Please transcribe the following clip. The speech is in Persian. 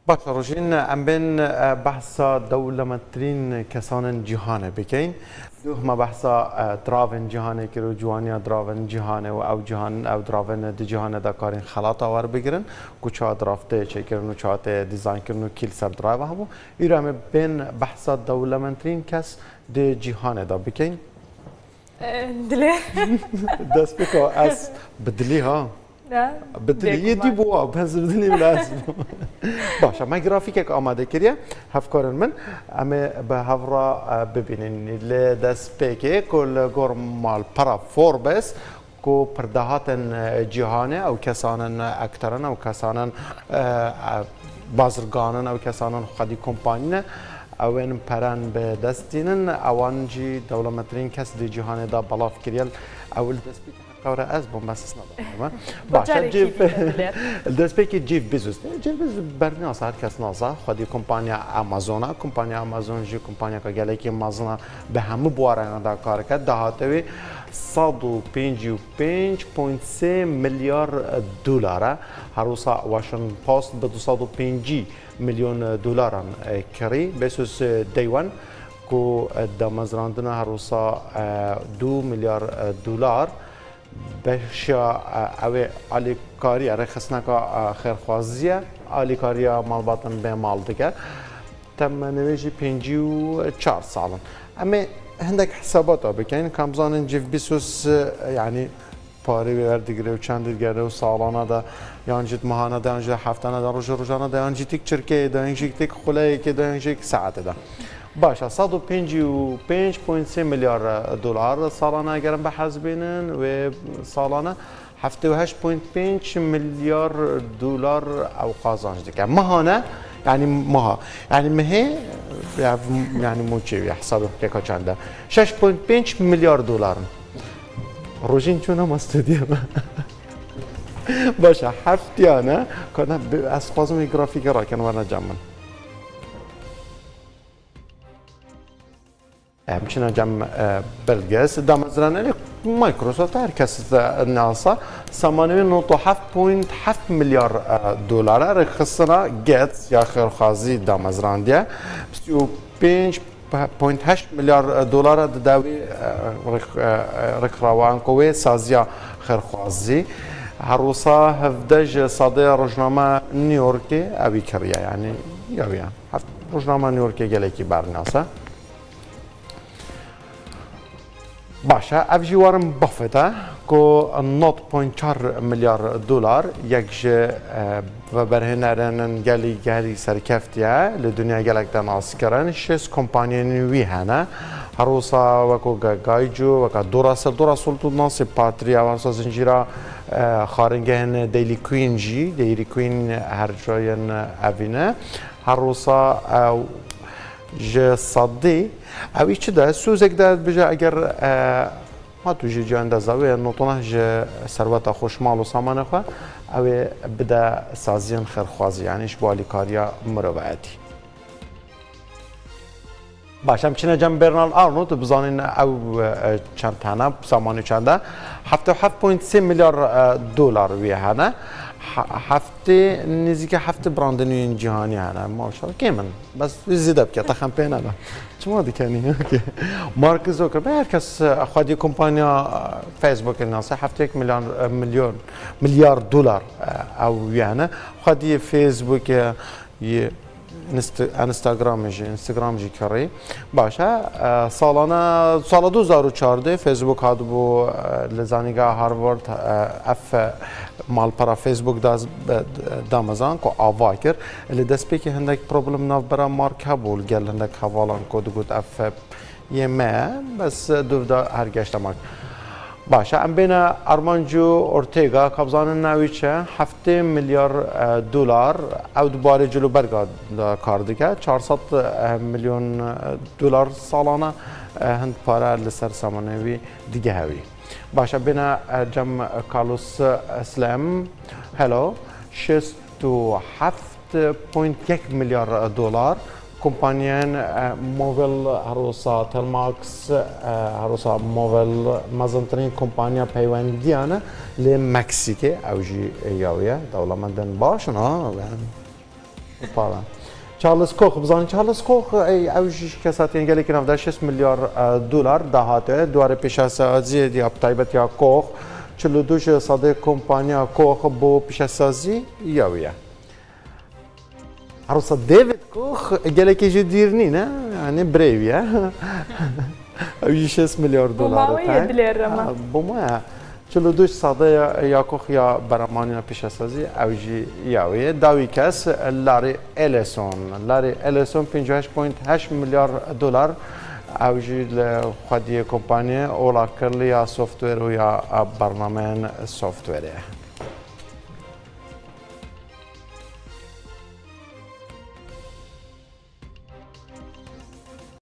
باشه روشین ام بین بحثا دولمترین کسان جهان بکین دوما بحثا دراون جهانه که رو جوانیا دراون جهانه و او جهان او دراون دی جهانه دا کارین خلاط آور بگیرن کچا درافته چه کردن و چات دیزاین کردن و کیل سر درایو همو ایرام بین بحثا دولمترین کس دی جهانه دا بکین دلی دست بکو از بدلی ها بدلی یه دی بوا بس بدلی لازم باشه ما گرافیک آماده کردیم هفکارن من اما به هفرا ببینین لدست پیکی کل گرمال پرا فوربس کو پردهات جهانه او کسانن اکترن او کسانن بازرگانن او کسانن خودی کمپانیه اوین پران به دستینن اوانجی دولمترین کس دی جهان دا بلاف کریل اول دست بی کاره از بومباسس ندارم باشه جیف دست بی که جیف بیزوس برنامه هر کس نازا خودی کمپانیا آمازون جی کمپانیا که گله کی مازنا به همه بواره ندا کار کرد دهاتوی 155.3 میلیارد دلاره هر روز واشنگتن پست به 205 میلیون دلاران کری بسوس دیوان کو دامزراندن هر روز 2 میلیارد دلار بشا اوه آلیکاری رخصنا که خیرخوازیه آلیکاری مال باطن به مال دیگر تم نویجی 54 سالن اما هندك حسابات بكين كم زانن جيف بيسوس يعني پاره وردگیره و چند دیگره و سالانه دا یانجیت ماهانه دا یانجیت هفتانه دا روزانه دا یانجیت یک چرکه دا یانجیت یک خلایی که دا یانجیت ساعت دا باشه 155.3 میلیارد دلار سالانه اگرم به حسابینن و سالانه 78.5 میلیارد دلار او قازانج دیگه ماهانه يعني ماها يعني مهي يعني مو شيء حسابه كيكا چنده 6.5 میلیارد دلار روزين چونه مستدیم باشه هفتیانه کنه از خواستم گرافیک را کنم ورنه جمعن همچنین جمع بلگس دامزرانه مایکروسافت هر کس ناسا 89.7 میلیارد دلار رخصنا گتس یا خیرخوازی دامزراندیه 35.8 میلیارد دلار داوی رخراوان کوی سازیا خیرخوازی هر روز 17 صادر روزنامه نیویورکی اوی کریه یعنی یاویه روزنامه نیویورکی گلیکی برناسا باشه افجی وارم بافته که 9.4 میلیارد دلار یک و برهنرن گلی سرکفتیه لدنیا گلک دن آسکرن شش کمپانی نوی هنه هر روزا وکو گایجو وکو دوراسل تو ناس پاتریا واسه زنجیرا خارنگه هن دیلی کوین هر جاین اوینه هر روزا ج صدی اوی چه ده سوزک داد بجا اگر ما تو جان دزاوی نوتونه ج ثروت خوشمال و سامان خو اوی بده سازین خیرخوازی یعنیش بالی کاریا مروعتی باشم چنه جنب برنال آرنولد بزانین او چند تنه سامانی چنده 77.3 میلیارد دلار ویه هنه هفته نزدیک هفته براند نوین جهانی هنه ماشاءالله کیمن بس زیاده بکه تخم پینه نه چما دیکنی مارک زوکربرگ هر کس خودی کمپانیا فیسبوک ناسه هفته 1 میلیارد دلار او یعنی خودی فیسبوک انستاگرام جی کاری باشه سال 2014 فیسبوک هاد بو لزانیگا هاروارد اف مال پرا فیسبوک دامزان کو آوا کرد اللي دست بی که هندک پروبلم ناف برا مارک هبول گل هندک حوالان کد گوت اف یمه بس دودا هر گشت مارک باشه ام بین آرمانجو اورتیگا کابزان نویچه 7 میلیارد دلار او دوباره جلو برگاد کار دیگه 400 میلیون دلار سالانه هند پاره لسر سامانوی دیگه هوی باشه بین جم کارلوس اسلام هلو 67.1 میلیارد دلار کمپانیان موبل هروسا تلماکس هروسا موبل مزنترین کمپانیا پیوندیانه ل مکزیک اوجی یاویه دولمندن باشن بالا چارلز کوخ بزن چارلز کوخ اوجش کسات انگلی که 96 میلیارد دلار دهاته دوار پیش از سازی دی ابتایبت یا کوخ 42 صده کمپانیا کوخ بو پیش از سازی یاویه عروس دیوید کوخ گله که جدیرنی نه یعنی بریویه اوجش 6 میلیارد دلار بوماوی دلرما بوما 42 صده یا کوخ یا برامانی پیش از سازی اوجی یاویه داوی کس لاری الیسون 58.8 میلیارد دلار اوجی خودی کمپانی اولا کرلی یا سوفتویر و یا برنامه سوفتویره